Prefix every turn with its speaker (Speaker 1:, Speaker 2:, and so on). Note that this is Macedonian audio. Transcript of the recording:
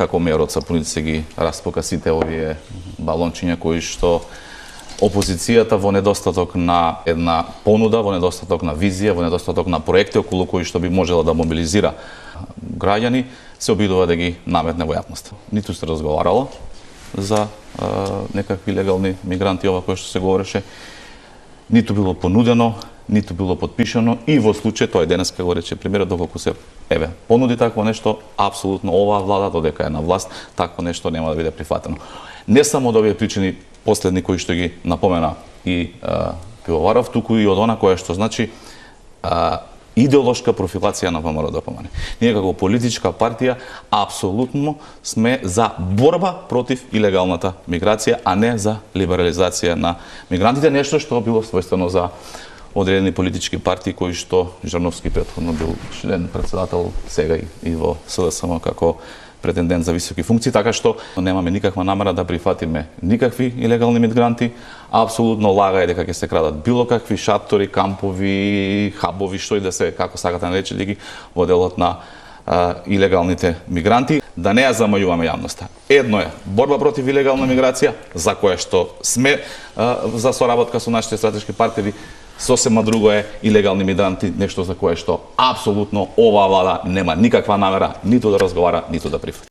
Speaker 1: како мејор од Сапуница ги распока сите овие балончиња кои што опозицијата во недостаток на една понуда, во недостаток на визија, во недостаток на проекти околу кои што би можела да мобилизира граѓани, се обидува да ги наметне во јавност. Ниту се разговарало за некакви легални мигранти, ова кој што се говореше, ниту било понудено, ниту било подпишано и во случај, тоа е денеска го рече премиерот, доколку се понуди такво нешто, апсолутно оваа влада додека е на власт, такво нешто нема да биде прифатено. Не само од овие причини последни кои што ги напомена и Пивоваров, туку и од она која што значи идеолошка профилација на ВМРО-ДПМН. Ние како политичка партија апсолутно сме за борба против илегалната миграција, а не за либерализација на мигрантите, нешто што било својствено за одредени политички партии кои што Жирновски претходно бил член, председател, сега и во СДСМ како претендент за високи функции, така што немаме никаква намера да прифатиме никакви илегални мигранти. Апсолутно лага е дека ќе се крадат било какви шатори, кампови, хабови, што и да се, како сакате наречете ги, во делот на илегалните мигранти. Да не ја замајуваме јавноста. Едно е борба против илегална миграција, за која што сме за соработка со нашите стратешки партнери. Сосема друго е илегални мигранти, нешто за кое што апсолутно оваа влада нема никаква намера ниту да разговара, ниту да прифати.